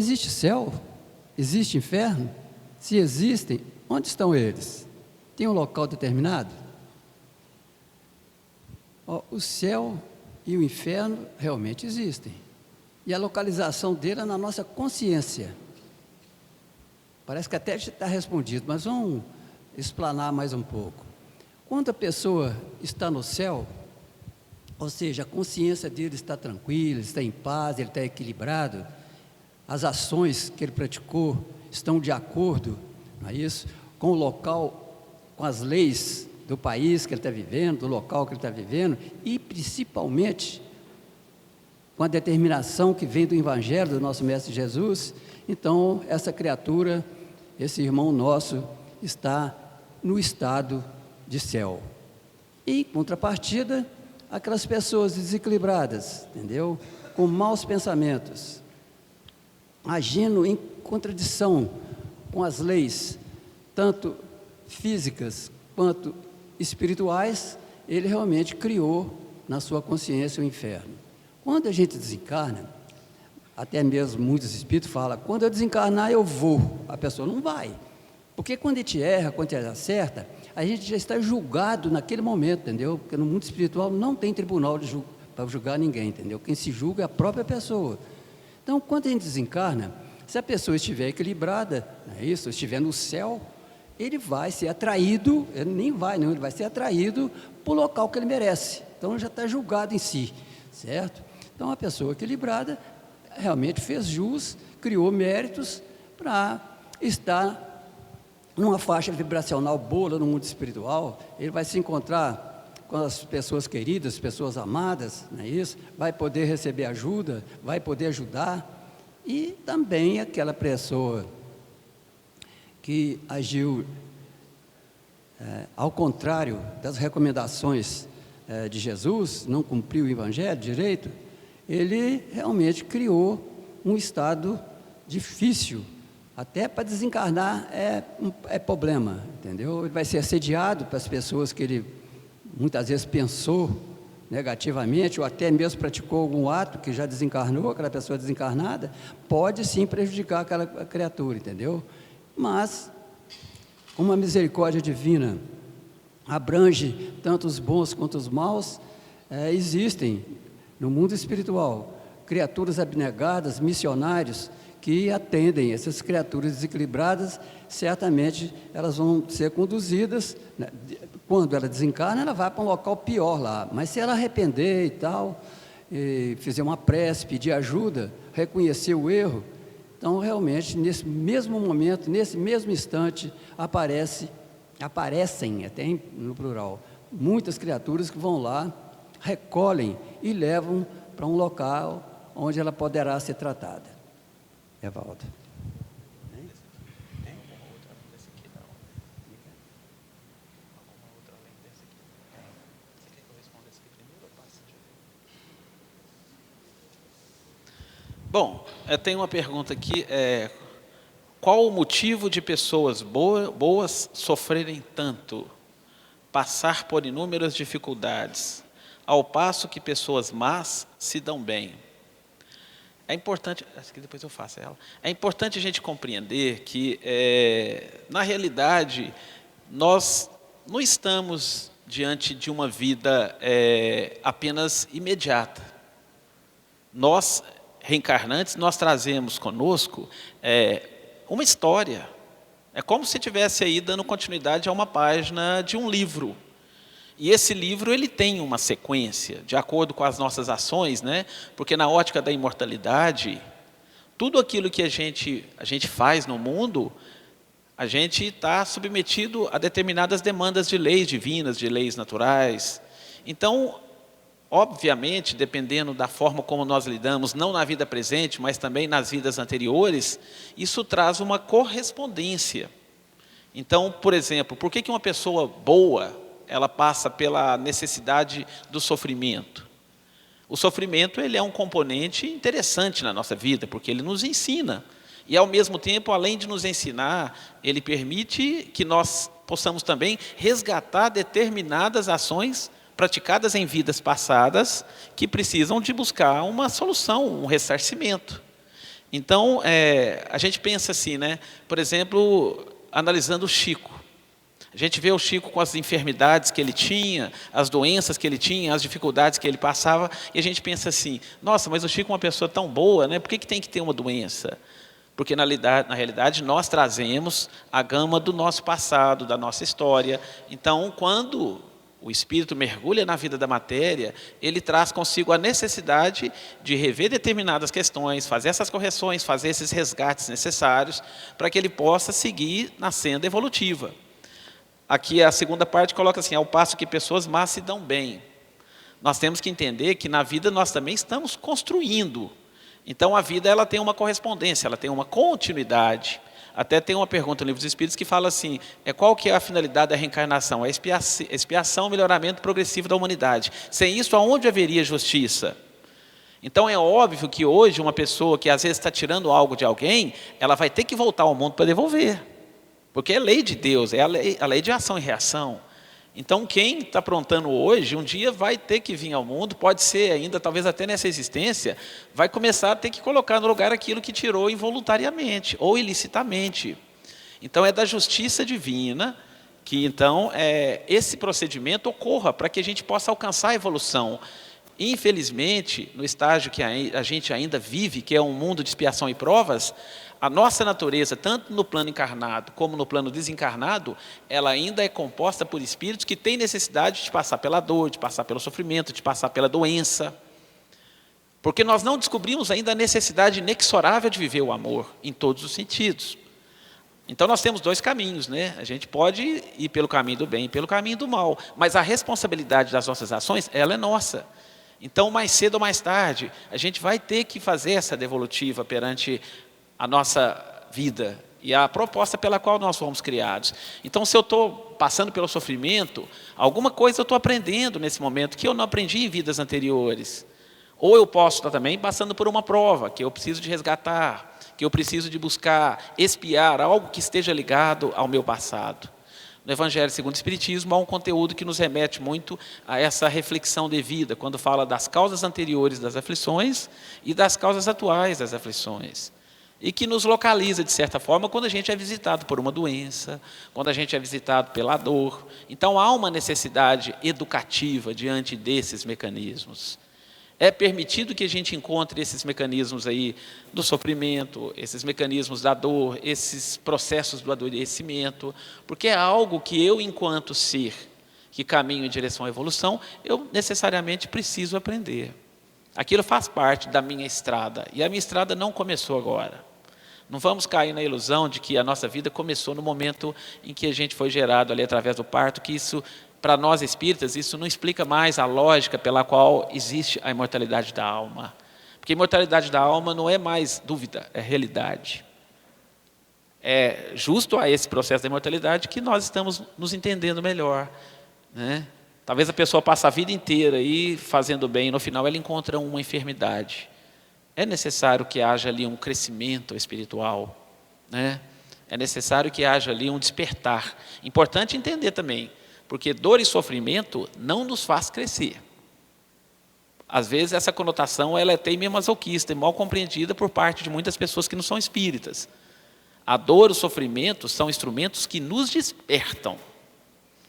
existe céu? Existe inferno? Se existem, onde estão eles? Tem um local determinado? O céu e o inferno realmente existem. E a localização dele é na nossa consciência. Parece que até está respondido, mas vamos explanar mais um pouco. Quando a pessoa está no céu, ou seja, a consciência dele está tranquila, está em paz, ele está equilibrado, as ações que ele praticou estão de acordo, não é isso? Com o local, com as leis do país que ele está vivendo, do local que ele está vivendo, e principalmente com a determinação que vem do Evangelho do nosso Mestre Jesus. Então, essa criatura, esse irmão nosso, está no estado de céu. E, em contrapartida, aquelas pessoas desequilibradas, entendeu? Com maus pensamentos, agindo em contradição com as leis, tanto físicas quanto espirituais, ele realmente criou na sua consciência o inferno. Quando a gente desencarna, até mesmo muitos espíritos falam, quando eu desencarnar eu vou, a pessoa não vai, porque quando a gente erra, quando a gente acerta, a gente já está julgado naquele momento, entendeu? Porque no mundo espiritual não tem tribunal para julgar ninguém, entendeu? Quem se julga é a própria pessoa. Então, quando a gente desencarna, se a pessoa estiver equilibrada, é isso, estiver no céu, ele vai ser atraído, ele nem vai, não, ele vai ser atraído para o local que ele merece. Então, já está julgado em si, certo? Então, a pessoa equilibrada realmente fez jus, criou méritos para estar numa faixa vibracional boa no mundo espiritual. Ele vai se encontrar com as pessoas queridas, pessoas amadas, não é isso? Vai poder receber ajuda, vai poder ajudar. E também aquela pessoa que agiu ao contrário das recomendações de Jesus, não cumpriu o Evangelho direito, ele realmente criou um estado difícil. Até para desencarnar é problema, entendeu? Ele vai ser assediado pelas pessoas que ele muitas vezes pensou negativamente, ou até mesmo praticou algum ato que já desencarnou, aquela pessoa desencarnada, pode sim prejudicar aquela criatura, entendeu? Mas, como a misericórdia divina abrange tanto os bons quanto os maus, existem no mundo espiritual criaturas abnegadas, missionários, que atendem essas criaturas desequilibradas. Certamente elas vão ser conduzidas, né? Quando ela desencarna, ela vai para um local pior lá, mas se ela arrepender e tal, e fizer uma prece, pedir ajuda, reconhecer o erro, então realmente nesse mesmo momento, nesse mesmo instante, aparecem, até no plural, muitas criaturas que vão lá, recolhem e levam para um local onde ela poderá ser tratada. Evaldo. Bom, eu tenho uma pergunta aqui, qual o motivo de pessoas boas sofrerem tanto, passar por inúmeras dificuldades, ao passo que pessoas más se dão bem? É importante, acho que depois eu faço ela. É importante a gente compreender que, na realidade, nós não estamos diante de uma vida apenas imediata. Nós, reencarnantes, nós trazemos conosco uma história. É como se estivesse aí dando continuidade a uma página de um livro. E esse livro ele tem uma sequência, de acordo com as nossas ações, né? Porque na ótica da imortalidade, tudo aquilo que a gente faz no mundo, a gente está submetido a determinadas demandas de leis divinas, de leis naturais. Então, obviamente, dependendo da forma como nós lidamos, não na vida presente, mas também nas vidas anteriores, isso traz uma correspondência. Então, por exemplo, por que uma pessoa boa ela passa pela necessidade do sofrimento? O sofrimento ele é um componente interessante na nossa vida, porque ele nos ensina. E, ao mesmo tempo, além de nos ensinar, ele permite que nós possamos também resgatar determinadas ações praticadas em vidas passadas que precisam de buscar uma solução, um ressarcimento. Então, a gente pensa assim, né? Por exemplo, analisando o Chico. A gente vê o Chico com as enfermidades que ele tinha, as doenças que ele tinha, as dificuldades que ele passava, e a gente pensa assim, nossa, mas o Chico é uma pessoa tão boa, né? Por que tem que ter uma doença? Porque na realidade nós trazemos a gama do nosso passado, da nossa história. Então, quando o espírito mergulha na vida da matéria, ele traz consigo a necessidade de rever determinadas questões, fazer essas correções, fazer esses resgates necessários para que ele possa seguir na senda evolutiva. Aqui a segunda parte coloca assim, ao passo que pessoas más se dão bem. Nós temos que entender que na vida nós também estamos construindo. Então a vida ela tem uma correspondência, ela tem uma continuidade. Até tem uma pergunta no Livro dos Espíritos que fala assim, qual que é a finalidade da reencarnação? A expiação, melhoramento progressivo da humanidade. Sem isso, aonde haveria justiça? Então é óbvio que hoje uma pessoa que às vezes está tirando algo de alguém, ela vai ter que voltar ao mundo para devolver. Porque é lei de Deus, é a lei de ação e reação. Então quem está aprontando hoje, um dia vai ter que vir ao mundo, pode ser ainda, talvez até nessa existência, vai começar a ter que colocar no lugar aquilo que tirou involuntariamente ou ilicitamente. Então é da justiça divina que então esse procedimento ocorra para que a gente possa alcançar a evolução. Infelizmente, no estágio que a gente ainda vive, que é um mundo de expiação e provas, a nossa natureza, tanto no plano encarnado como no plano desencarnado, ela ainda é composta por espíritos que têm necessidade de passar pela dor, de passar pelo sofrimento, de passar pela doença. Porque nós não descobrimos ainda a necessidade inexorável de viver o amor, em todos os sentidos. Então nós temos dois caminhos, né? A gente pode ir pelo caminho do bem e pelo caminho do mal, mas a responsabilidade das nossas ações, ela é nossa. Então, mais cedo ou mais tarde, a gente vai ter que fazer essa devolutiva perante a nossa vida e a proposta pela qual nós fomos criados. Então, se eu estou passando pelo sofrimento, alguma coisa eu estou aprendendo nesse momento que eu não aprendi em vidas anteriores. Ou eu posso estar também passando por uma prova que eu preciso de resgatar, que eu preciso de buscar expiar algo que esteja ligado ao meu passado. No Evangelho segundo o Espiritismo, há um conteúdo que nos remete muito a essa reflexão devida, quando fala das causas anteriores das aflições e das causas atuais das aflições. E que nos localiza, de certa forma, quando a gente é visitado por uma doença, quando a gente é visitado pela dor. Então, há uma necessidade educativa diante desses mecanismos. É permitido que a gente encontre esses mecanismos aí do sofrimento, esses mecanismos da dor, esses processos do adoecimento, porque é algo que eu, enquanto ser que caminho em direção à evolução, eu necessariamente preciso aprender. Aquilo faz parte da minha estrada, e a minha estrada não começou agora. Não vamos cair na ilusão de que a nossa vida começou no momento em que a gente foi gerado ali através do parto, que isso, para nós espíritas, isso não explica mais a lógica pela qual existe a imortalidade da alma. Porque a imortalidade da alma não é mais dúvida, é realidade. É justo a esse processo da imortalidade que nós estamos nos entendendo melhor, né? Talvez a pessoa passe a vida inteira aí fazendo bem, e no final ela encontra uma enfermidade. É necessário que haja ali um crescimento espiritual, né? É necessário que haja ali um despertar. Importante entender também, porque dor e sofrimento não nos faz crescer. Às vezes essa conotação ela é até meio masoquista e mal compreendida por parte de muitas pessoas que não são espíritas. A dor e o sofrimento são instrumentos que nos despertam.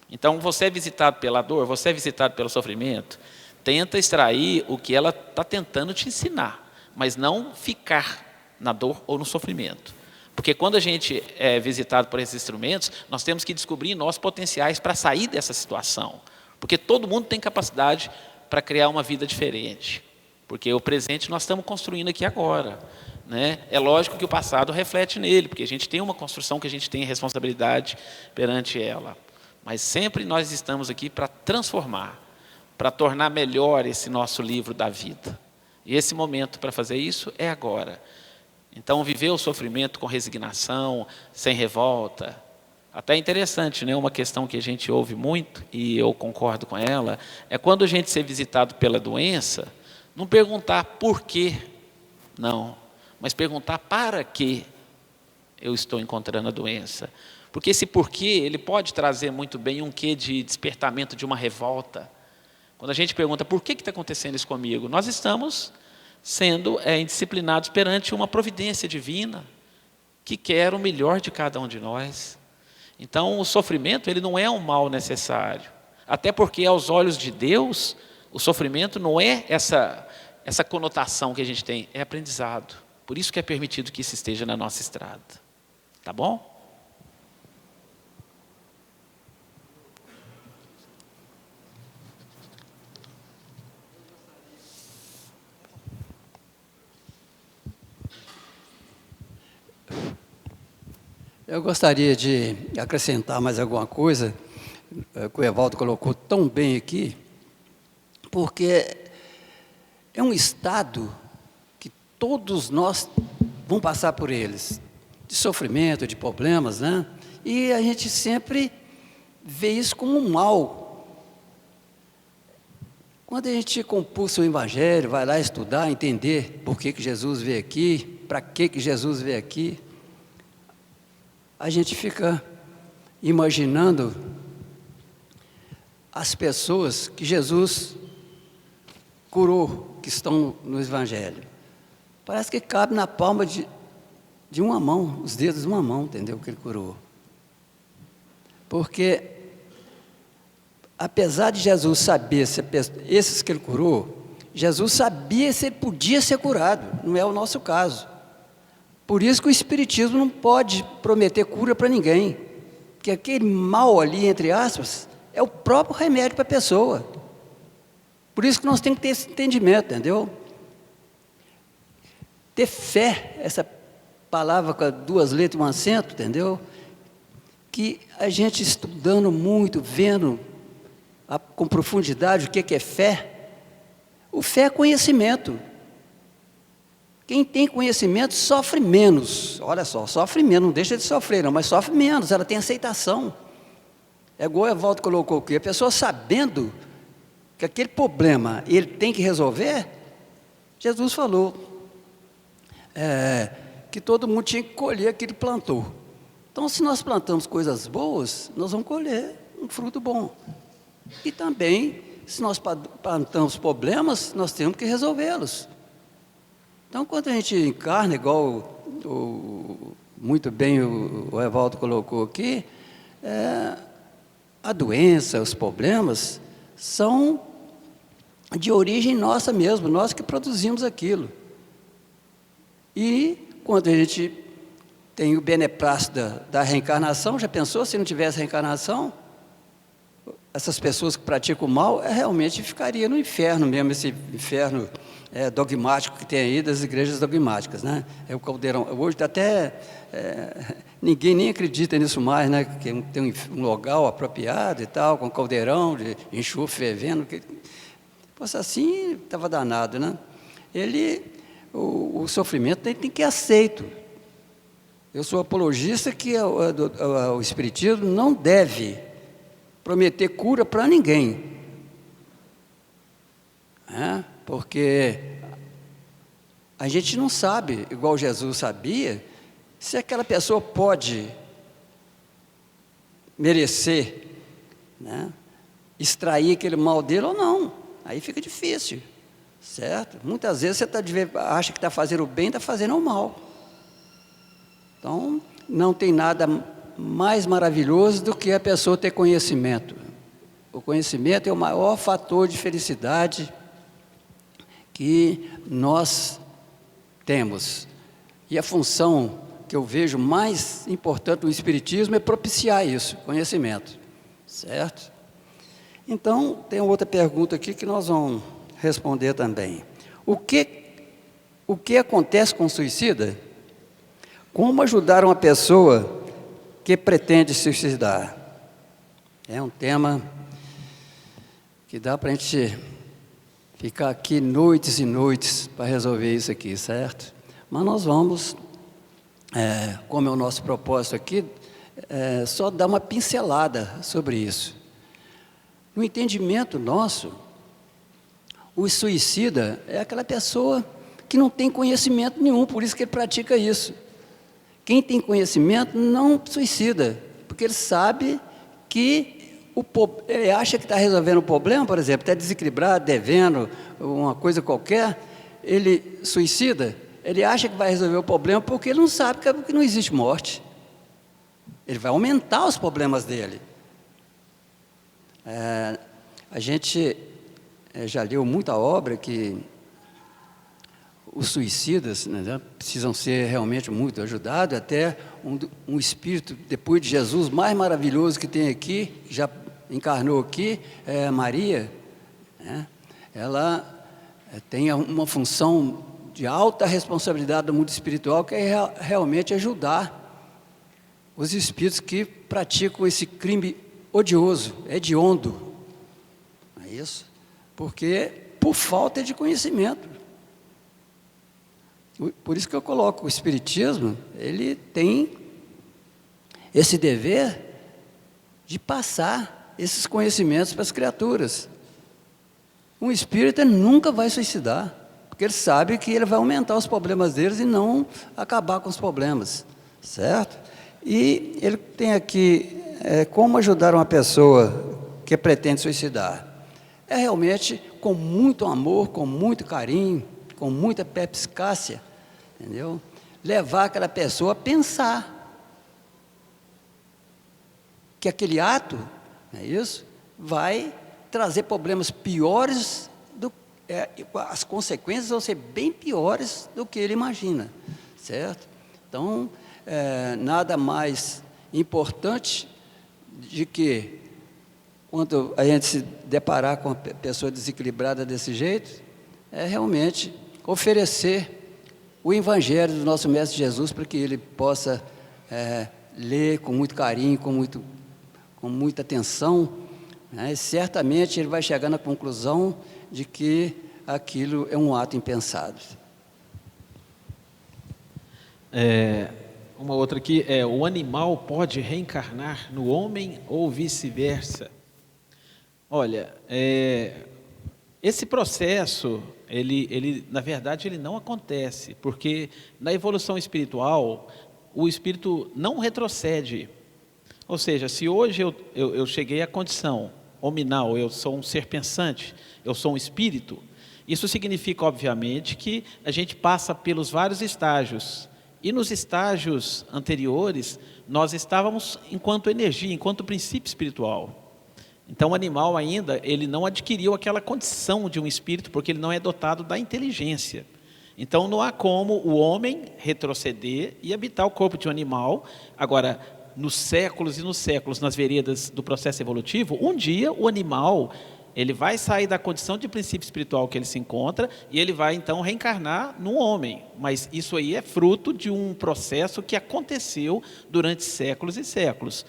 Então você é visitado pela dor, você é visitado pelo sofrimento, tenta extrair o que ela está tentando te ensinar, mas não ficar na dor ou no sofrimento. Porque quando a gente é visitado por esses instrumentos, nós temos que descobrir nossos potenciais para sair dessa situação. Porque todo mundo tem capacidade para criar uma vida diferente. Porque o presente nós estamos construindo aqui agora, né? É lógico que o passado reflete nele, porque a gente tem uma construção que a gente tem responsabilidade perante ela. Mas sempre nós estamos aqui para transformar, para tornar melhor esse nosso livro da vida. E esse momento para fazer isso é agora. Então, viver o sofrimento com resignação, sem revolta. Até é interessante, né? Uma questão que a gente ouve muito, e eu concordo com ela, é quando a gente ser visitado pela doença, não perguntar por quê, não, mas perguntar para que eu estou encontrando a doença. Porque esse porquê, ele pode trazer muito bem um quê de despertamento de uma revolta. Quando a gente pergunta, por que está acontecendo isso comigo? Nós estamos sendo indisciplinados perante uma providência divina que quer o melhor de cada um de nós. Então, o sofrimento ele não é um mal necessário, até porque aos olhos de Deus, o sofrimento não é essa conotação que a gente tem, é aprendizado. Por isso que é permitido que isso esteja na nossa estrada. Tá bom? Eu gostaria de acrescentar mais alguma coisa, que o Evaldo colocou tão bem aqui, porque é um estado que todos nós vamos passar por eles, de sofrimento, de problemas, né? E a gente sempre vê isso como um mal. Quando a gente compulsa o Evangelho, vai lá estudar, entender por que Jesus veio aqui, para que Jesus veio aqui, a gente fica imaginando as pessoas que Jesus curou, que estão no Evangelho. Parece que cabe na palma de uma mão, os dedos de uma mão, entendeu? Que ele curou. Porque, apesar de Jesus saber se esses que ele curou, Jesus sabia se ele podia ser curado, não é o nosso caso. Por isso que o Espiritismo não pode prometer cura para ninguém, porque aquele mal ali, entre aspas, é o próprio remédio para a pessoa. Por isso que nós temos que ter esse entendimento, entendeu? Ter fé, essa palavra com 2 letras e um acento, entendeu? Que a gente estudando muito, vendo com profundidade o que é fé, o fé é conhecimento. Quem tem conhecimento sofre menos, olha só, sofre menos, não deixa de sofrer não, mas sofre menos, ela tem aceitação. É igual o Evaldo colocou aqui, a pessoa sabendo que aquele problema ele tem que resolver, Jesus falou que todo mundo tinha que colher aquilo que plantou. Então, se nós plantamos coisas boas, nós vamos colher um fruto bom. E também, se nós plantamos problemas, nós temos que resolvê-los. Então, quando a gente encarna, igual muito bem o Evaldo colocou aqui, a doença, os problemas, são de origem nossa mesmo, nós que produzimos aquilo. E quando a gente tem o beneplácito da reencarnação, já pensou se não tivesse reencarnação? Essas pessoas que praticam o mal, realmente ficaria no inferno mesmo, esse inferno dogmático que tem aí das igrejas dogmáticas, né? É o caldeirão. Hoje até ninguém nem acredita nisso mais, né? Que tem um local apropriado e tal, com caldeirão de enxofre fervendo. Se fosse assim, estava danado, né? O sofrimento tem que ser aceito. Eu sou apologista que o Espiritismo não deve prometer cura para ninguém. Porque a gente não sabe, igual Jesus sabia, se aquela pessoa pode merecer, né, extrair aquele mal dele ou não. Aí fica difícil, certo? Muitas vezes você acha que está fazendo o bem, está fazendo o mal. Então, não tem nada mais maravilhoso do que a pessoa ter conhecimento. O conhecimento é o maior fator de felicidade que nós temos. E a função que eu vejo mais importante do Espiritismo é propiciar isso, conhecimento. Certo? Então, tem outra pergunta aqui que nós vamos responder também. O que acontece com o suicida? Como ajudar uma pessoa que pretende se suicidar? É um tema que dá para a gente ficar aqui noites e noites para resolver isso aqui, certo? Mas nós vamos, como é o nosso propósito aqui, só dar uma pincelada sobre isso. No entendimento nosso, o suicida é aquela pessoa que não tem conhecimento nenhum, por isso que ele pratica isso. Quem tem conhecimento não suicida, porque ele sabe que ele acha que está resolvendo o problema, por exemplo, está desequilibrado, devendo uma coisa qualquer, ele suicida, ele acha que vai resolver o problema porque ele não sabe que não existe morte. Ele vai aumentar os problemas dele. A gente já leu muita obra que os suicidas, né, precisam ser realmente muito ajudados. Até um espírito, depois de Jesus, mais maravilhoso que tem aqui, que já encarnou aqui, é Maria, né? Ela tem uma função de alta responsabilidade do mundo espiritual, que é realmente ajudar os espíritos que praticam esse crime odioso, hediondo. Não é isso? Porque por falta de conhecimento. Por isso que eu coloco o Espiritismo, ele tem esse dever de passar esses conhecimentos para as criaturas. Um espírita nunca vai suicidar, porque ele sabe que ele vai aumentar os problemas deles e não acabar com os problemas, certo? E ele tem aqui como ajudar uma pessoa que pretende suicidar. É realmente com muito amor, com muito carinho, com muita perspicácia, entendeu? Levar aquela pessoa a pensar que aquele ato, não é isso, vai trazer problemas piores, as consequências vão ser bem piores do que ele imagina, certo? Então, nada mais importante de que, quando a gente se deparar com uma pessoa desequilibrada desse jeito, é realmente oferecer o Evangelho do nosso Mestre Jesus para que ele possa ler com muito carinho, com muita atenção, né? Certamente ele vai chegar na conclusão de que aquilo é um ato impensado. Uma outra aqui é: o animal pode reencarnar no homem ou vice-versa? Olha, esse processo, ele, na verdade, ele não acontece, porque na evolução espiritual, o espírito não retrocede. Ou seja, se hoje eu cheguei à condição hominal, eu sou um ser pensante, eu sou um espírito, isso significa, obviamente, que a gente passa pelos vários estágios. E nos estágios anteriores, nós estávamos enquanto energia, enquanto princípio espiritual. Então, o animal ainda, ele não adquiriu aquela condição de um espírito, porque ele não é dotado da inteligência. Então, não há como o homem retroceder e habitar o corpo de um animal. Agora, nos séculos e nos séculos, nas veredas do processo evolutivo, um dia o animal, ele vai sair da condição de princípio espiritual que ele se encontra e ele vai então reencarnar no homem. Mas isso aí é fruto de um processo que aconteceu durante séculos e séculos.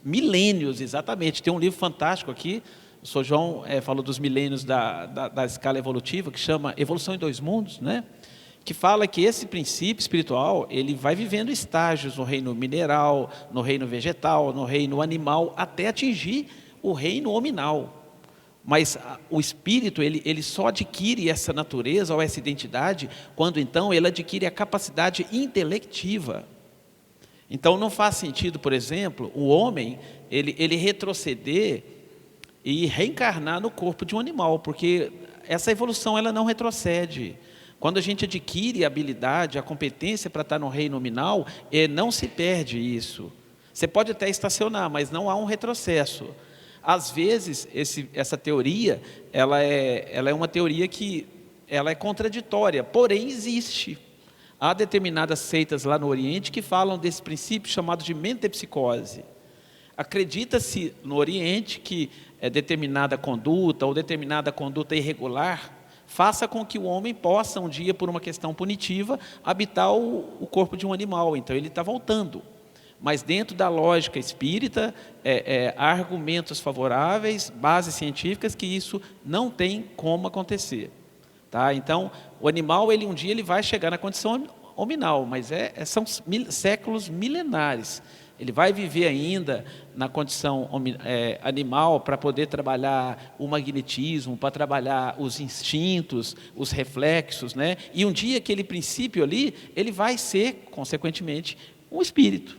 Milênios, exatamente. Tem um livro fantástico aqui, o Sr. João falou dos milênios da escala evolutiva, que chama Evolução em Dois Mundos, né? Que fala que esse princípio espiritual, ele vai vivendo estágios no reino mineral, no reino vegetal, no reino animal, até atingir o reino hominal. Mas o espírito, ele só adquire essa natureza ou essa identidade quando então ele adquire a capacidade intelectiva. Então não faz sentido, por exemplo, o homem ele retroceder e reencarnar no corpo de um animal, porque essa evolução ela não retrocede. Quando a gente adquire a habilidade, a competência para estar no reino nominal, não se perde isso. Você pode até estacionar, mas não há um retrocesso. Às vezes, essa teoria, ela é uma teoria que ela é contraditória, porém existe. Há determinadas seitas lá no Oriente que falam desse princípio chamado de metempsicose. Acredita-se no Oriente que determinada conduta ou determinada conduta irregular faça com que o homem possa um dia, por uma questão punitiva, habitar o corpo de um animal. Então ele está voltando. Mas dentro da lógica espírita, há argumentos favoráveis, bases científicas, que isso não tem como acontecer. Tá? Então, o animal, um dia ele vai chegar na condição hominal, mas são séculos milenares. Ele vai viver ainda na condição animal para poder trabalhar o magnetismo, para trabalhar os instintos, os reflexos, né? E um dia aquele princípio ali, ele vai ser, consequentemente, um espírito.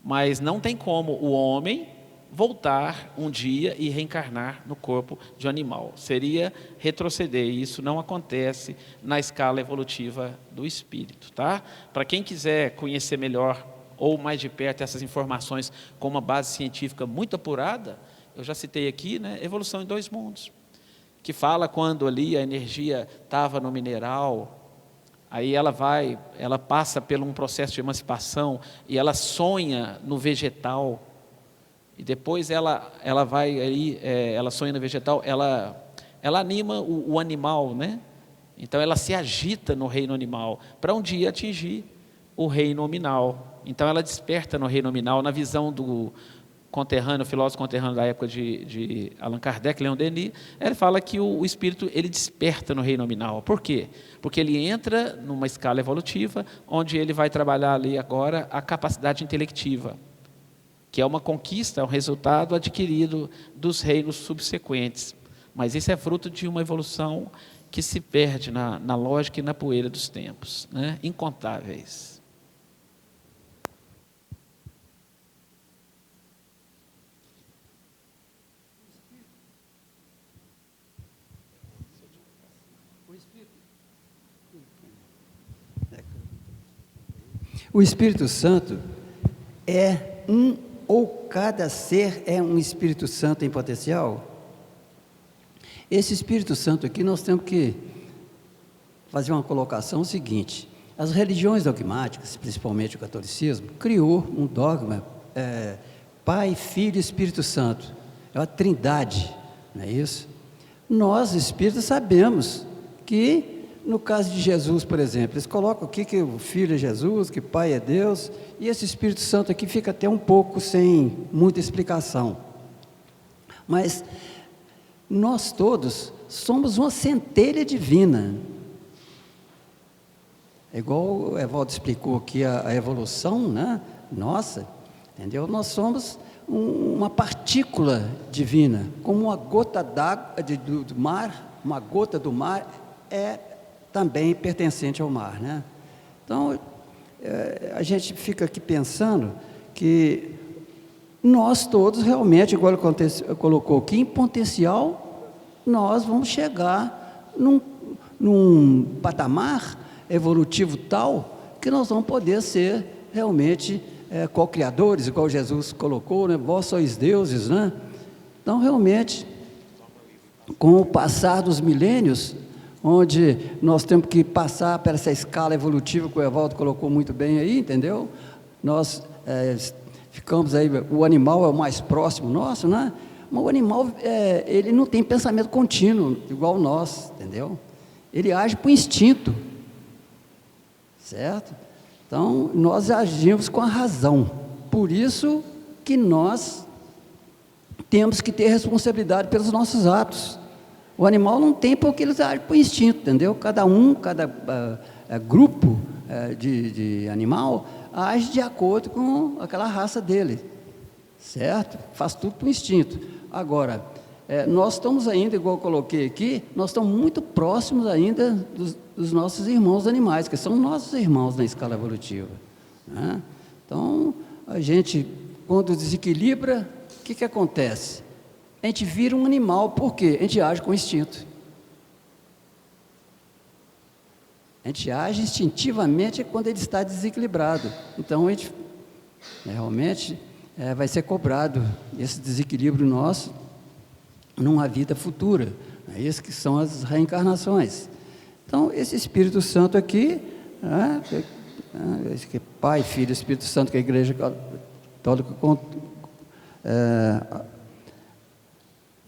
Mas não tem como o homem voltar um dia e reencarnar no corpo de um animal. Seria retroceder, e isso não acontece na escala evolutiva do espírito, tá? Para quem quiser conhecer melhor ou mais de perto essas informações com uma base científica muito apurada, eu já citei aqui, né, Evolução em Dois Mundos, que fala quando ali a energia estava no mineral, aí ela passa por um processo de emancipação e ela sonha no vegetal, e depois ela vai aí, ela sonha no vegetal, ela anima o animal, né? Então ela se agita no reino animal, para um dia atingir o reino nominal. Então ela desperta no reino nominal, na visão do conterrâneo, filósofo conterrâneo da época de Allan Kardec, Leon Denis, ele fala que o espírito ele desperta no reino nominal. Por quê? Porque ele entra numa escala evolutiva, onde ele vai trabalhar ali agora a capacidade intelectiva, que é uma conquista, é um resultado adquirido dos reinos subsequentes. Mas isso é fruto de uma evolução que se perde na lógica e na poeira dos tempos, né? Incontáveis. O Espírito Santo é ou cada ser é um Espírito Santo em potencial? Esse Espírito Santo aqui nós temos que fazer uma colocação seguinte: as religiões dogmáticas, principalmente o catolicismo, criou um dogma, Pai, Filho e Espírito Santo, é uma trindade, não é isso? Nós espíritas sabemos que no caso de Jesus, por exemplo, eles colocam aqui que o Filho é Jesus, que o Pai é Deus, e esse Espírito Santo aqui fica até um pouco sem muita explicação. Mas nós todos somos uma centelha divina. É igual o Evaldo explicou aqui a evolução, né? Nossa, entendeu? Nós somos uma partícula divina, como uma gota d'água do mar, uma gota do mar é também pertencente ao mar, né? Então, a gente fica aqui pensando que nós todos realmente, igual colocou aqui, em potencial, nós vamos chegar num patamar evolutivo tal que nós vamos poder ser realmente co-criadores, igual Jesus colocou, né? Vós sois deuses, né? Então, realmente, com o passar dos milênios, onde nós temos que passar por essa escala evolutiva que o Evaldo colocou muito bem aí, entendeu? Nós ficamos aí, o animal é o mais próximo nosso, né? Mas o animal, ele não tem pensamento contínuo, igual nós, entendeu? Ele age por instinto, certo? Então, nós agimos com a razão, por isso que nós temos que ter responsabilidade pelos nossos atos. O animal não tem, porque eles agem por instinto, entendeu? Cada grupo de animal age de acordo com aquela raça dele, certo? Faz tudo por instinto. Agora, nós estamos ainda, igual eu coloquei aqui, nós estamos muito próximos ainda dos nossos irmãos animais, que são nossos irmãos na escala evolutiva, né? Então, a gente, quando desequilibra, o que acontece? A gente vira um animal, por quê? A gente age com instinto. A gente age instintivamente quando ele está desequilibrado. Então, a gente realmente vai ser cobrado esse desequilíbrio nosso numa vida futura. É isso que são as reencarnações. Então, esse Espírito Santo aqui, esse que é Pai, Filho e Espírito Santo, que a Igreja Católica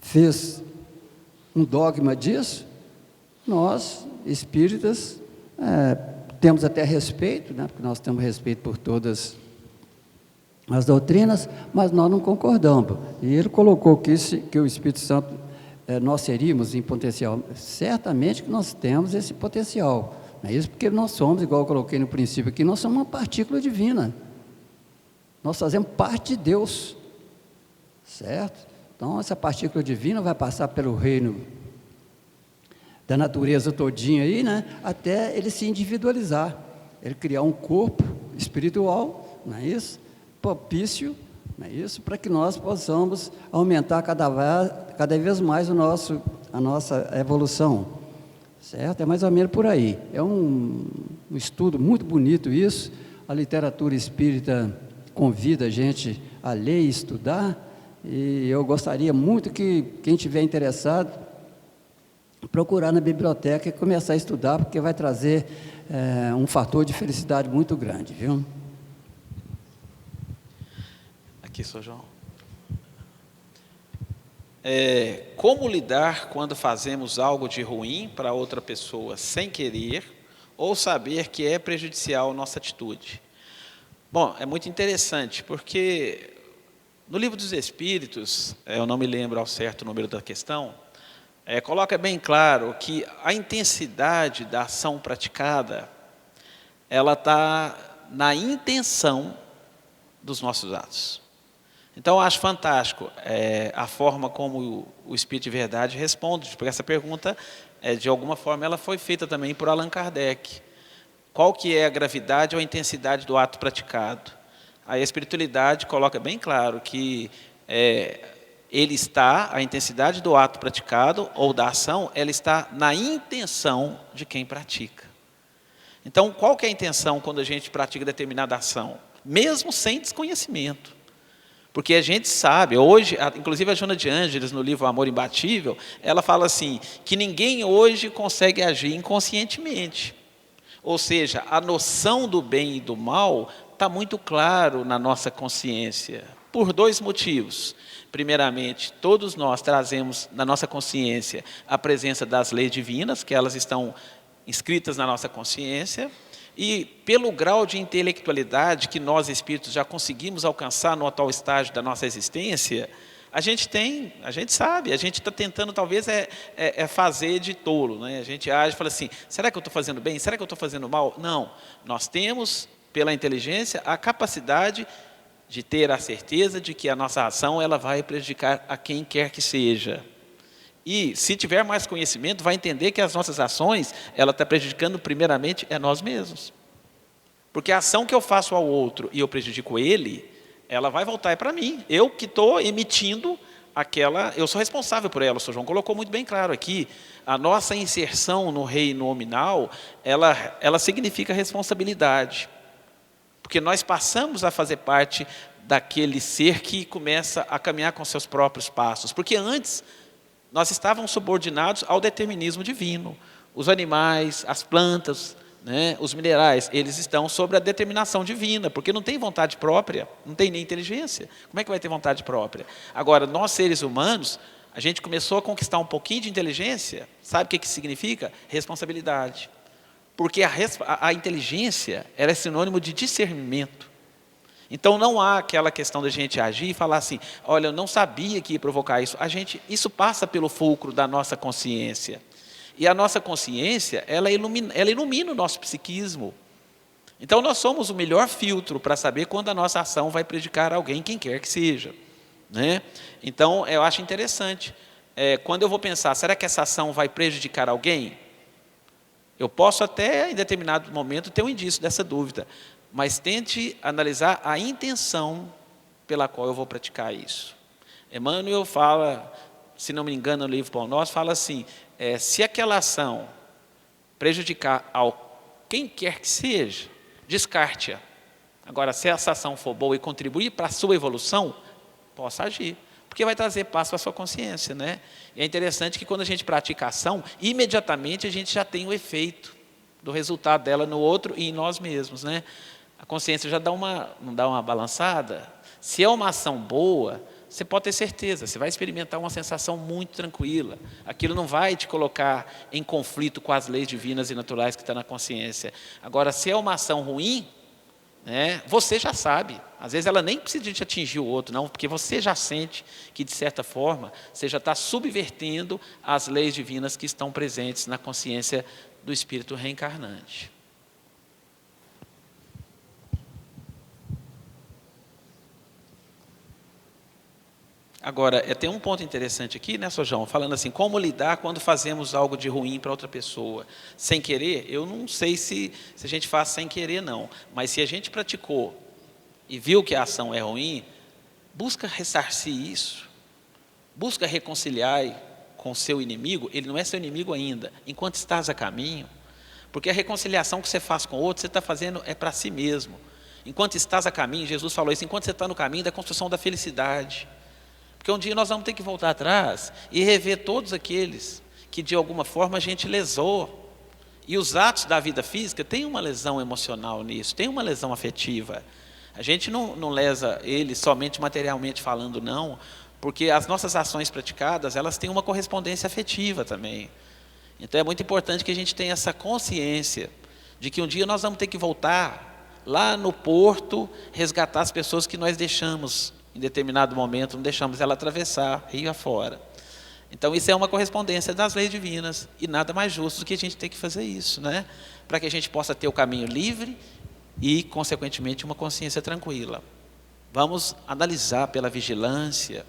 fez um dogma disso, nós, espíritas, temos até respeito, né, porque nós temos respeito por todas as doutrinas, mas nós não concordamos. E ele colocou que o Espírito Santo, nós seríamos em potencial. Certamente que nós temos esse potencial. Não é isso? Porque nós somos, igual eu coloquei no princípio aqui, nós somos uma partícula divina. Nós fazemos parte de Deus, certo? Então, essa partícula divina vai passar pelo reino da natureza todinha aí, né? Até ele se individualizar, ele criar um corpo espiritual, não é isso? Propício, não é isso? Para que nós possamos aumentar cada vez mais a nossa evolução, certo? É mais ou menos por aí. É um estudo muito bonito isso. A literatura espírita convida a gente a ler e estudar, e eu gostaria muito que quem estiver interessado procurar na biblioteca e começar a estudar, porque vai trazer um fator de felicidade muito grande, viu? Aqui, Sr. João. Como lidar quando fazemos algo de ruim para outra pessoa sem querer ou saber que é prejudicial a nossa atitude? Bom, é muito interessante, porque no Livro dos Espíritos, eu não me lembro ao certo o número da questão, coloca bem claro que a intensidade da ação praticada, ela está na intenção dos nossos atos. Então, eu acho fantástico a forma como o Espírito de Verdade responde, porque essa pergunta, de alguma forma, ela foi feita também por Allan Kardec. Qual que é a gravidade ou a intensidade do ato praticado? A espiritualidade coloca bem claro que a intensidade do ato praticado ou da ação, ela está na intenção de quem pratica. Então, qual que é a intenção quando a gente pratica determinada ação? Mesmo sem desconhecimento. Porque a gente sabe, hoje, inclusive a Joana de Ângeles, no livro Amor Imbatível, ela fala assim, que ninguém hoje consegue agir inconscientemente. Ou seja, a noção do bem e do mal está muito claro na nossa consciência, por dois motivos. Primeiramente, todos nós trazemos na nossa consciência a presença das leis divinas, que elas estão inscritas na nossa consciência, e pelo grau de intelectualidade que nós espíritos já conseguimos alcançar no atual estágio da nossa existência, a gente sabe, a gente está tentando talvez fazer de tolo, né? A gente age e fala assim, será que eu estou fazendo bem? Será que eu estou fazendo mal? Não, nós temos pela inteligência a capacidade de ter a certeza de que a nossa ação ela vai prejudicar a quem quer que seja. E se tiver mais conhecimento, vai entender que as nossas ações, ela está prejudicando primeiramente nós mesmos. Porque a ação que eu faço ao outro e eu prejudico ele, ela vai voltar para mim. Eu que estou emitindo eu sou responsável por ela. O Sr. João colocou muito bem claro aqui, a nossa inserção no reino nominal, ela significa responsabilidade. Porque nós passamos a fazer parte daquele ser que começa a caminhar com seus próprios passos. Porque antes, nós estávamos subordinados ao determinismo divino. Os animais, as plantas, né, os minerais, eles estão sob a determinação divina, porque não tem vontade própria, não tem nem inteligência. Como é que vai ter vontade própria? Agora, nós seres humanos, a gente começou a conquistar um pouquinho de inteligência, sabe o que significa? Responsabilidade. Porque a inteligência ela é sinônimo de discernimento. Então, não há aquela questão da gente agir e falar assim, olha, eu não sabia que ia provocar isso. Isso passa pelo fulcro da nossa consciência. E a nossa consciência, ela ilumina o nosso psiquismo. Então, nós somos o melhor filtro para saber quando a nossa ação vai prejudicar alguém, quem quer que seja. Né? Então, eu acho interessante. Quando eu vou pensar, será que essa ação vai prejudicar alguém? Eu posso até, em determinado momento, ter um indício dessa dúvida. Mas tente analisar a intenção pela qual eu vou praticar isso. Emmanuel fala, se não me engano, no livro Pão Nosso, fala assim, se aquela ação prejudicar quem quer que seja, descarte-a. Agora, se essa ação for boa e contribuir para a sua evolução, possa agir. Porque vai trazer paz para a sua consciência, né? E é interessante que quando a gente pratica a ação, imediatamente a gente já tem o efeito do resultado dela no outro e em nós mesmos, né? A consciência já não dá uma balançada. Se é uma ação boa, você pode ter certeza, você vai experimentar uma sensação muito tranquila. Aquilo não vai te colocar em conflito com as leis divinas e naturais que estão na consciência. Agora, se é uma ação ruim, né, você já sabe. Às vezes ela nem precisa de atingir o outro, não, porque você já sente que, de certa forma, você já está subvertendo as leis divinas que estão presentes na consciência do espírito reencarnante. Agora, tem um ponto interessante aqui, né, Sr. João? Falando assim, como lidar quando fazemos algo de ruim para outra pessoa? Sem querer, eu não sei se a gente faz sem querer, não. Mas se a gente praticou e viu que a ação é ruim, busca ressarcir isso, busca reconciliar com o seu inimigo. Ele não é seu inimigo ainda, enquanto estás a caminho, porque a reconciliação que você faz com o outro, você está fazendo é para si mesmo. Enquanto estás a caminho, Jesus falou isso, enquanto você está no caminho da construção da felicidade, porque um dia nós vamos ter que voltar atrás e rever todos aqueles que de alguma forma a gente lesou. E os atos da vida física tem uma lesão emocional nisso, tem uma lesão afetiva. A gente não lesa ele somente materialmente falando, não, porque as nossas ações praticadas, elas têm uma correspondência afetiva também. Então é muito importante que a gente tenha essa consciência de que um dia nós vamos ter que voltar lá no porto, resgatar as pessoas que nós deixamos, em determinado momento, não deixamos ela atravessar rio afora. Então isso é uma correspondência das leis divinas, e nada mais justo do que a gente ter que fazer isso, né? Para que a gente possa ter o caminho livre e, consequentemente, uma consciência tranquila. Vamos analisar pela vigilância,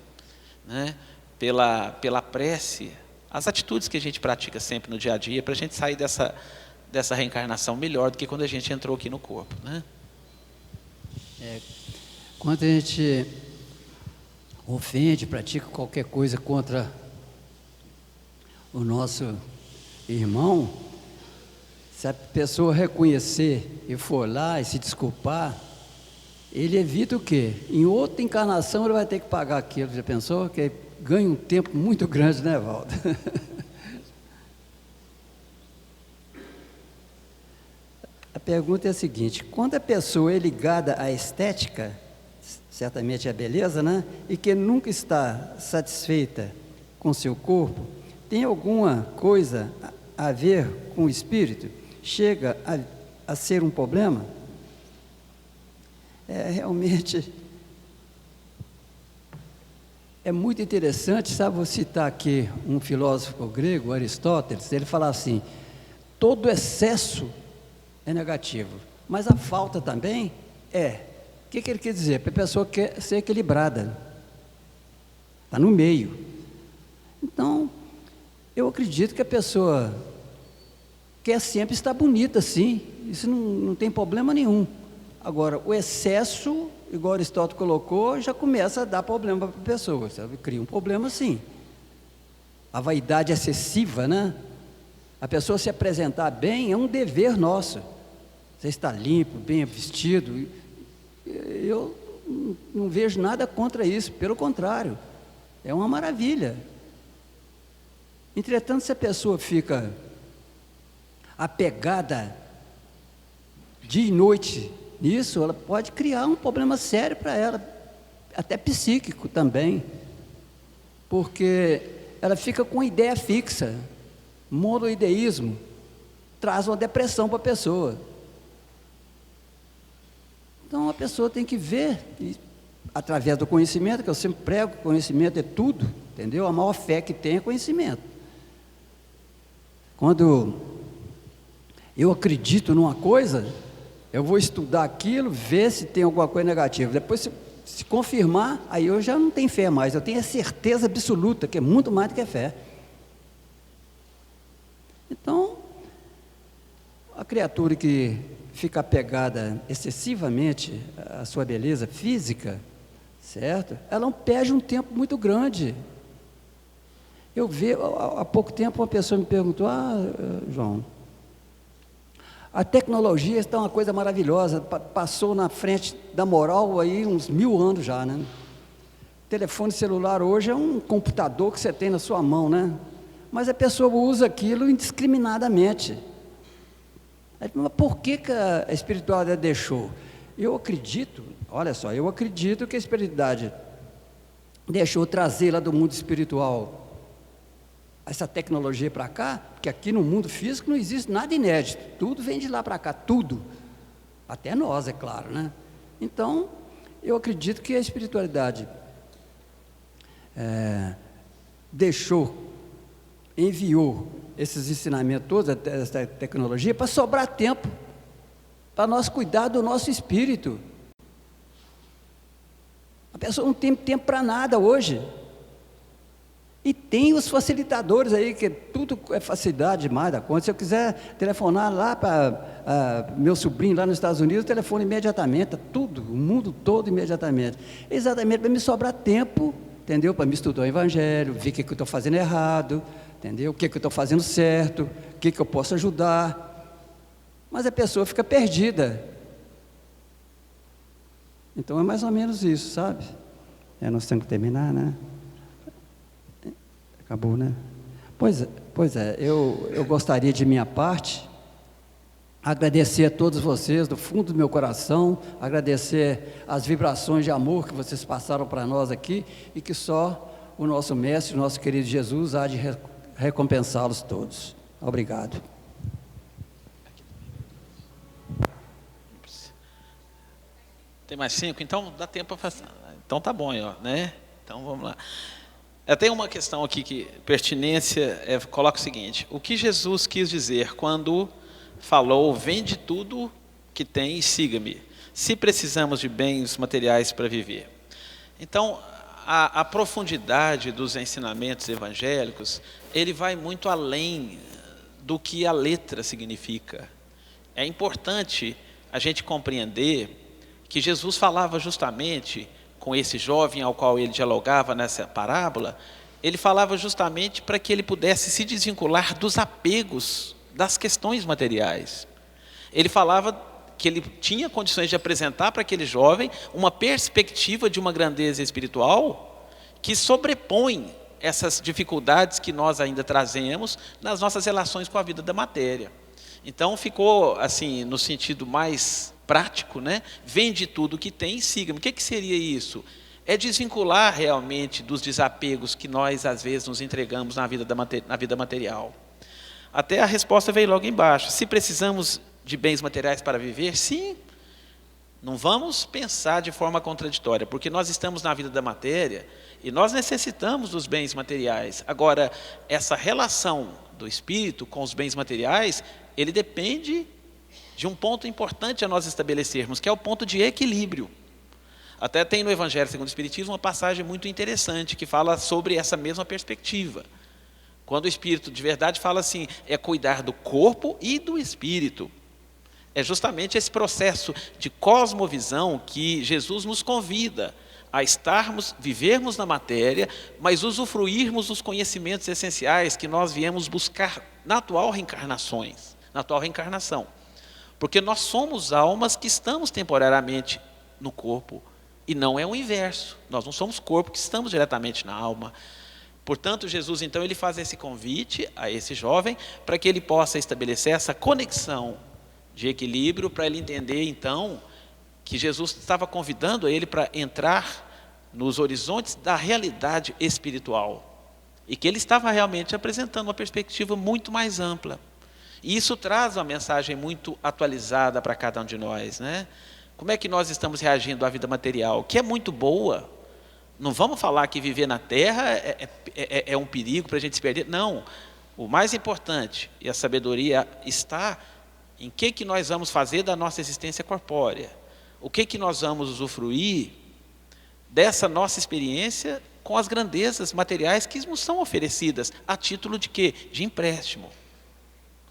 né? pela prece, as atitudes que a gente pratica sempre no dia a dia, para a gente sair dessa reencarnação melhor do que quando a gente entrou aqui no corpo, né? Quando a gente ofende, pratica qualquer coisa contra o nosso irmão, se a pessoa reconhecer e for lá e se desculpar, ele evita o quê? Em outra encarnação ele vai ter que pagar aquilo. Já pensou? Que ganha um tempo muito grande, né, Valdo? A pergunta é a seguinte: quando a pessoa é ligada à estética, certamente à beleza, né? E que nunca está satisfeita com seu corpo, tem alguma coisa a ver com o espírito? Chega a ser um problema? Realmente é muito interessante, sabe? Vou citar aqui um filósofo grego, Aristóteles. Ele fala assim: todo excesso é negativo, mas a falta também é. O que ele quer dizer? Para a pessoa quer ser equilibrada, está no meio. Então, eu acredito que a pessoa quer sempre estar bonita, sim, isso não tem problema nenhum. Agora, o excesso, igual Aristóteles colocou, já começa a dar problema para a pessoa, sabe? Cria um problema, sim. A vaidade excessiva, né? A pessoa se apresentar bem é um dever nosso. Você está limpo, bem vestido. Eu não vejo nada contra isso, pelo contrário, é uma maravilha. Entretanto, se a pessoa fica apegada dia e noite nisso, ela pode criar um problema sério para ela, até psíquico também, porque ela fica com ideia fixa. Monoideísmo traz uma depressão para a pessoa. Então a pessoa tem que ver, através do conhecimento, que eu sempre prego, conhecimento é tudo, entendeu? A maior fé que tem é conhecimento. Quando eu acredito numa coisa, eu vou estudar aquilo, ver se tem alguma coisa negativa. Depois, se confirmar, aí eu já não tenho fé mais, eu tenho a certeza absoluta, que é muito mais do que fé. Então, a criatura que fica apegada excessivamente à sua beleza física, certo? Ela perde um tempo muito grande. Eu vi, há pouco tempo uma pessoa me perguntou: João, a tecnologia está uma coisa maravilhosa, passou na frente da moral aí uns 1000 anos já, né? O telefone celular hoje é um computador que você tem na sua mão, né? Mas a pessoa usa aquilo indiscriminadamente. Mas por que a espiritualidade deixou? Eu acredito, olha só, eu acredito que a espiritualidade deixou trazê-la do mundo espiritual essa tecnologia para cá, porque aqui no mundo físico não existe nada inédito, tudo vem de lá para cá, tudo, até nós, é claro, né? Então, eu acredito que a espiritualidade enviou esses ensinamentos todos, essa tecnologia, para sobrar tempo, para nós cuidar do nosso espírito. A pessoa não tem tempo para nada hoje. E tem os facilitadores aí, que tudo é facilidade demais da conta. Se eu quiser telefonar lá para meu sobrinho lá nos Estados Unidos, telefone imediatamente, tudo, o mundo todo imediatamente. Exatamente para me sobrar tempo, entendeu? Para me estudar o Evangelho, ver o que eu estou fazendo errado, entendeu? O que eu estou fazendo certo, o que eu posso ajudar. Mas a pessoa fica perdida. Então é mais ou menos isso, sabe? Nós temos que terminar, né? Acabou, né? Pois é, eu gostaria de minha parte agradecer a todos vocês do fundo do meu coração, agradecer as vibrações de amor que vocês passaram para nós aqui, e que só o nosso mestre, o nosso querido Jesus, há de recompensá-los todos. Obrigado. Tem mais 5? Então dá tempo para fazer. Então tá bom, ó, né? Então vamos lá. Eu tenho uma questão aqui que pertinência coloca o seguinte: o que Jesus quis dizer quando falou, vende tudo que tem e siga-me, se precisamos de bens materiais para viver? Então, a profundidade dos ensinamentos evangélicos, ele vai muito além do que a letra significa. É importante a gente compreender que Jesus falava justamente com esse jovem ao qual ele dialogava nessa parábola. Ele falava justamente para que ele pudesse se desvincular dos apegos das questões materiais. Ele falava que ele tinha condições de apresentar para aquele jovem uma perspectiva de uma grandeza espiritual que sobrepõe essas dificuldades que nós ainda trazemos nas nossas relações com a vida da matéria. Então ficou assim, no sentido mais prático, né? Vende tudo que tem e siga-me. O que seria isso? É desvincular realmente dos desapegos que nós às vezes nos entregamos na vida material. Até a resposta veio logo embaixo. Se precisamos de bens materiais para viver, sim. Não vamos pensar de forma contraditória, porque nós estamos na vida da matéria e nós necessitamos dos bens materiais. Agora, essa relação do espírito com os bens materiais, ele depende de um ponto importante a nós estabelecermos, que é o ponto de equilíbrio. Até tem no Evangelho segundo o Espiritismo uma passagem muito interessante que fala sobre essa mesma perspectiva. Quando o Espírito de verdade fala assim, é cuidar do corpo e do espírito. É justamente esse processo de cosmovisão que Jesus nos convida a vivermos na matéria, mas usufruirmos dos conhecimentos essenciais que nós viemos buscar na atual reencarnação. Porque nós somos almas que estamos temporariamente no corpo, e não é o inverso. Nós não somos corpo que estamos diretamente na alma. Portanto, Jesus, então, ele faz esse convite a esse jovem para que ele possa estabelecer essa conexão de equilíbrio, para ele entender, então, que Jesus estava convidando ele para entrar nos horizontes da realidade espiritual. E que ele estava realmente apresentando uma perspectiva muito mais ampla. E isso traz uma mensagem muito atualizada para cada um de nós, né? Como é que nós estamos reagindo à vida material, que é muito boa? Não vamos falar que viver na Terra é um perigo para a gente se perder. Não. O mais importante, e a sabedoria está em que nós vamos fazer da nossa existência corpórea. O que nós vamos usufruir dessa nossa experiência com as grandezas materiais que nos são oferecidas. A título de quê? De empréstimo.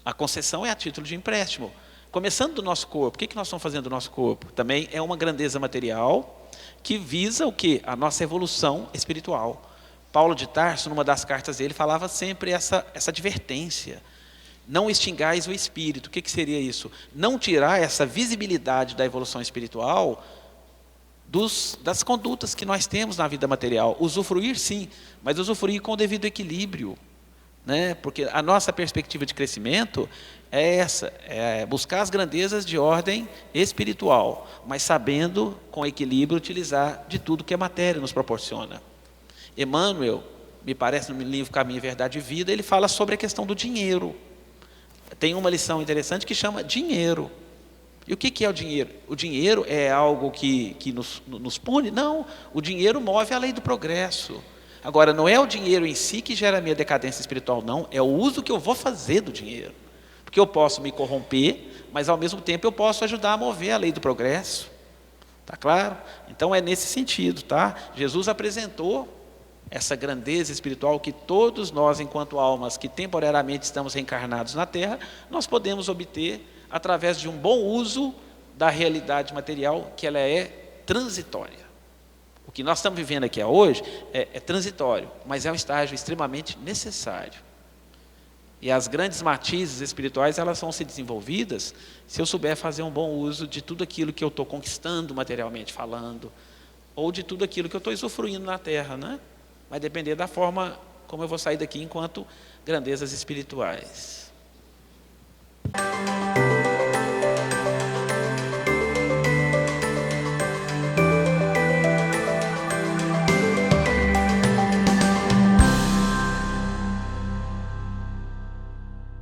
A concessão é a título de empréstimo. Começando do nosso corpo. O que nós estamos fazendo do nosso corpo? Também é uma grandeza material que visa o quê? A nossa evolução espiritual. Paulo de Tarso, numa das cartas dele, falava sempre essa advertência. Não extingais o espírito. O que seria isso? Não tirar essa visibilidade da evolução espiritual das condutas que nós temos na vida material. Usufruir sim, mas usufruir com o devido equilíbrio. Né? Porque a nossa perspectiva de crescimento é essa, é buscar as grandezas de ordem espiritual, mas sabendo, com equilíbrio, utilizar de tudo que a matéria nos proporciona. Emmanuel, me parece no livro Caminho, Verdade e Vida, ele fala sobre a questão do dinheiro. Tem uma lição interessante que chama dinheiro. E o que é o dinheiro? O dinheiro é algo que nos pune? Não, o dinheiro move a lei do progresso. Agora, não é o dinheiro em si que gera a minha decadência espiritual, não. É o uso que eu vou fazer do dinheiro. Porque eu posso me corromper, mas ao mesmo tempo eu posso ajudar a mover a lei do progresso. Está claro? Então é nesse sentido, tá? Jesus apresentou essa grandeza espiritual que todos nós, enquanto almas que temporariamente estamos reencarnados na Terra, nós podemos obter através de um bom uso da realidade material, que ela é transitória. O que nós estamos vivendo aqui hoje é transitório, mas é um estágio extremamente necessário. E as grandes matizes espirituais, elas vão ser desenvolvidas se eu souber fazer um bom uso de tudo aquilo que eu estou conquistando materialmente falando, ou de tudo aquilo que eu estou usufruindo na Terra, né? Vai depender da forma como eu vou sair daqui enquanto grandezas espirituais.